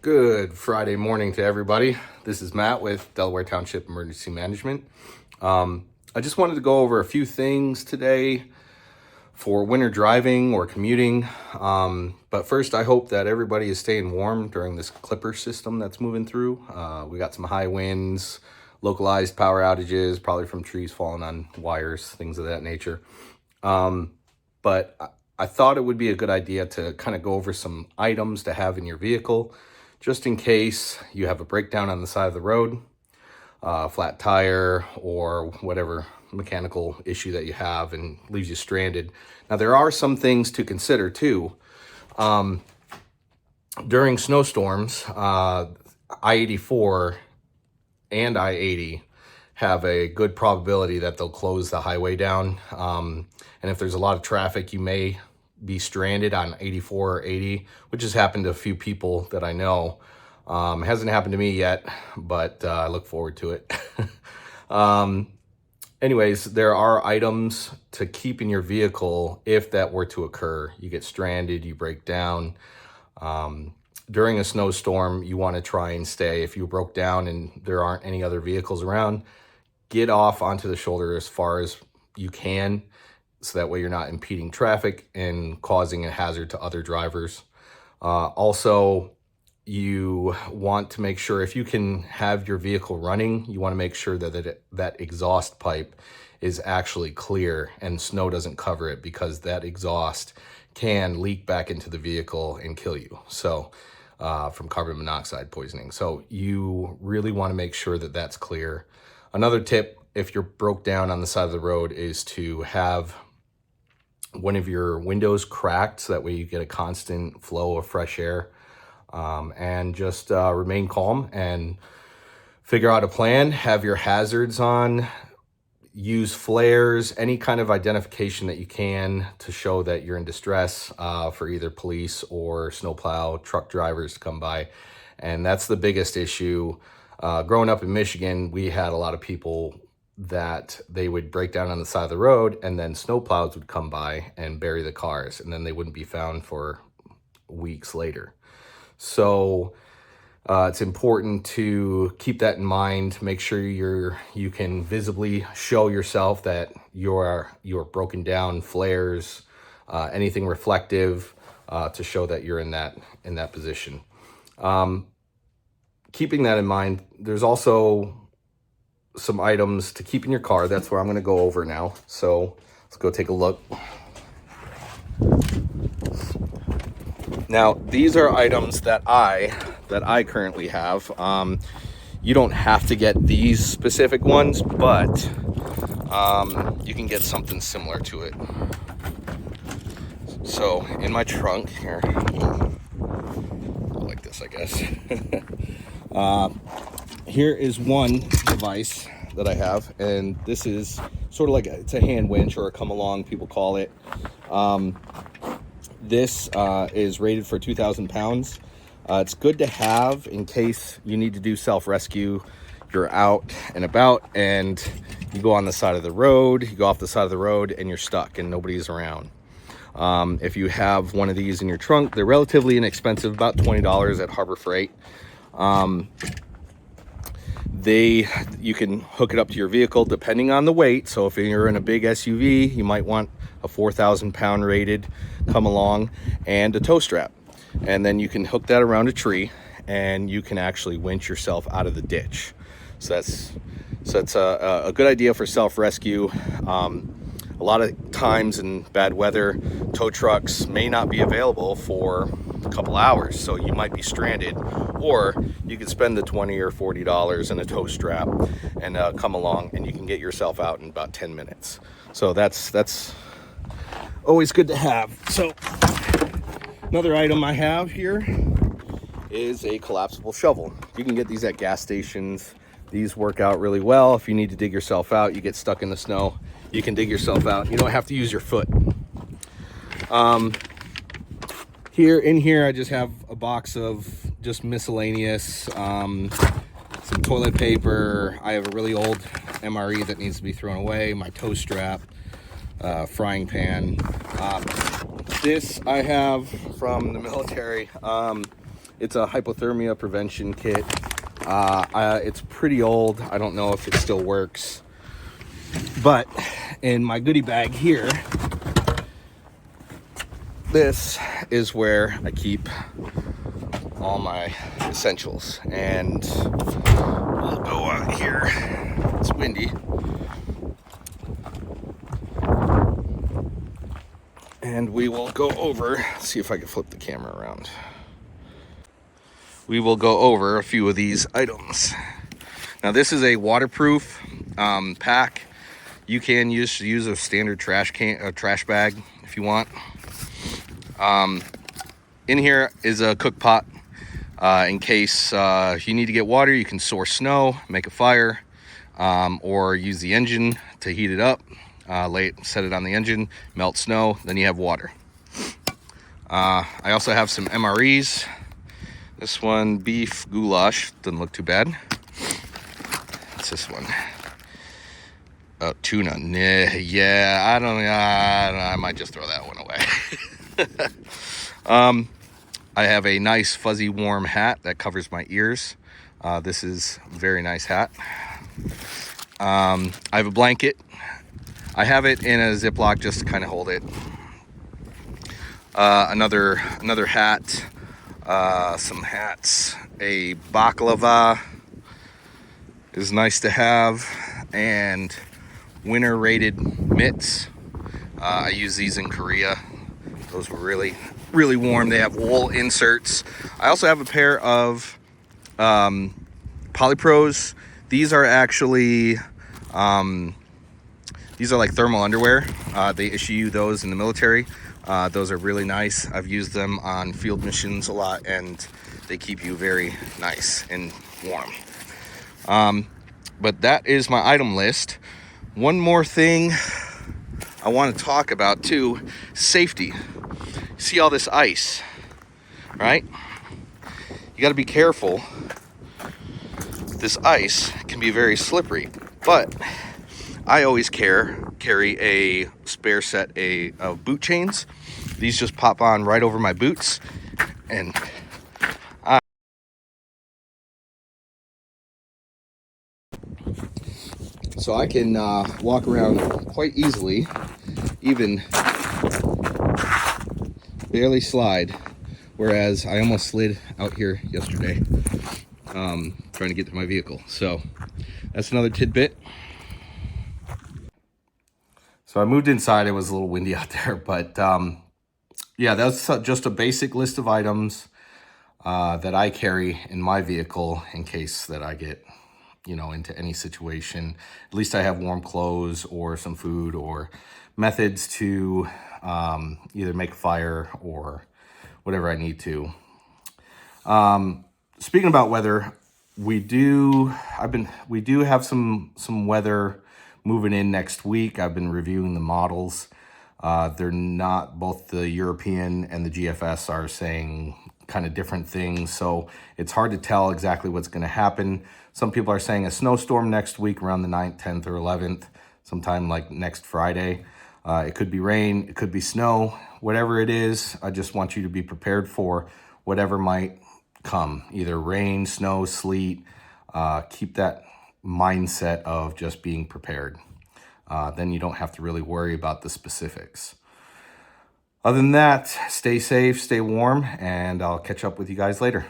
Good Friday morning to everybody. This is Matt with Delaware Township Emergency Management. I just wanted to go over a few things today for winter driving or commuting. But first, I hope that everybody is staying warm during this clipper system that's moving through. We got some high winds, localized power outages, probably from trees falling on wires, things of that nature. But I thought it would be a good idea to kind of go over some items to have in your vehicle, just in case you have a breakdown on the side of the road, flat tire, or whatever mechanical issue that you have and leaves you stranded. Now, there are some things to consider too. During snowstorms, I-84 and I-80 have a good probability that they'll close the highway down. And if there's a lot of traffic, you may be stranded on 84 or 80, which has happened to a few people that I know. Hasn't happened to me yet, but I look forward to it. Anyways, there are items to keep in your vehicle if that were to occur. You get stranded, you break down. During a snowstorm, you want to try and stay. If you broke down and there aren't any other vehicles around, get off onto the shoulder as far as you can, so that way you're not impeding traffic and causing a hazard to other drivers. Also, you want to make sure, if you can have your vehicle running, you want to make sure that exhaust pipe is actually clear and snow doesn't cover it, because that exhaust can leak back into the vehicle and kill you. So from carbon monoxide poisoning. So you really want to make sure that that's clear. Another tip, if you're broke down on the side of the road, is to have one of your windows cracked, so that way you get a constant flow of fresh air. And just remain calm and figure out a plan. Have your hazards on. Use flares, any kind of identification that you can to show that you're in distress, for either police or snowplow truck drivers to come by. And that's the biggest issue. Growing up in Michigan, we had a lot of people that they would break down on the side of the road, and then snowplows would come by and bury the cars, and then they wouldn't be found for weeks later. So it's important to keep that in mind. Make sure you can visibly show yourself that you're broken down, flares, anything reflective, to show that you're in that position. Keeping that in mind, there's also some items to keep in your car. That's where I'm going to go over now. So let's go take a look. Now, these are items that I currently have. You don't have to get these specific ones, but you can get something similar to it. So in my trunk here, like this, I guess. Here is one device that I have, and this is sort of like it's a hand winch, or a come along, people call it. This is rated for 2,000 pounds. It's good to have in case you need to do self-rescue. You're out and about and you go on the side of the road, you go off the side of the road and you're stuck and nobody's around. If you have one of these in your trunk, they're relatively inexpensive, about $20 at Harbor Freight. You can hook it up to your vehicle depending on the weight. So if you're in a big SUV, you might want a 4,000 pound rated come along and a tow strap. And then you can hook that around a tree and you can actually winch yourself out of the ditch. So that's a good idea for self-rescue. A lot of times in bad weather, tow trucks may not be available for a couple hours, so you might be stranded, or you could spend the $20 or $40 in a tow strap and come along, and you can get yourself out in about 10 minutes. So that's always good to have. So another item I have here is a collapsible shovel. You can get these at gas stations. These work out really well. If you need to dig yourself out, you get stuck in the snow, you can dig yourself out. You don't have to use your foot. Here I just have a box of just miscellaneous, some toilet paper. I have a really old MRE that needs to be thrown away, my tow strap, frying pan. This I have from the military. It's a hypothermia prevention kit. It's pretty old. I don't know if it still works. But in my goodie bag here, this is where I keep all my essentials. And we'll go out here. It's windy. And we will go over, see if I can flip the camera around. We will go over a few of these items. Now this is a waterproof pack. You can use a standard trash bag if you want. In here is a cook pot. In case you need to get water, you can source snow, make a fire, or use the engine to heat it up. Set it on the engine, melt snow, then you have water. I also have some MREs. This one, beef goulash, doesn't look too bad. What's this one? Oh, tuna. Nah, yeah, I might just throw that one away. I have a nice fuzzy warm hat that covers my ears. This is a very nice hat. I have a blanket. I have it in a Ziploc just to kind of hold it. Another hat. Some hats. A baklava is nice to have, and winter rated mitts. I use these in Korea. Those were really warm. They have wool inserts. I also have a pair of Polypros. These are actually these are like thermal underwear. They issue you those in the military. Those are really nice. I've used them on field missions a lot, and they keep you very nice and warm. But that is my item list. One more thing I want to talk about too, safety. See all this ice, right? You got to be careful. This ice can be very slippery, but I always carry a spare set of boot chains. These just pop on right over my boots, and so I can walk around quite easily, even barely slide, whereas I almost slid out here yesterday trying to get to my vehicle. So that's another tidbit. So I moved inside. It was a little windy out there, but yeah, that's just a basic list of items that I carry in my vehicle in case that I get, into any situation. At least I have warm clothes or some food or methods to either make a fire or whatever I need to. Speaking about weather, we do have some weather moving in next week. I've been reviewing the models. They're not, both the European and the GFS are saying kind of different things. So it's hard to tell exactly what's going to happen. Some people are saying a snowstorm next week around the 9th, 10th, or 11th, sometime like next Friday. It could be rain, it could be snow, whatever it is. I just want you to be prepared for whatever might come, either rain, snow, sleet. Keep that mindset of just being prepared. Then you don't have to really worry about the specifics. Other than that, stay safe, stay warm, and I'll catch up with you guys later.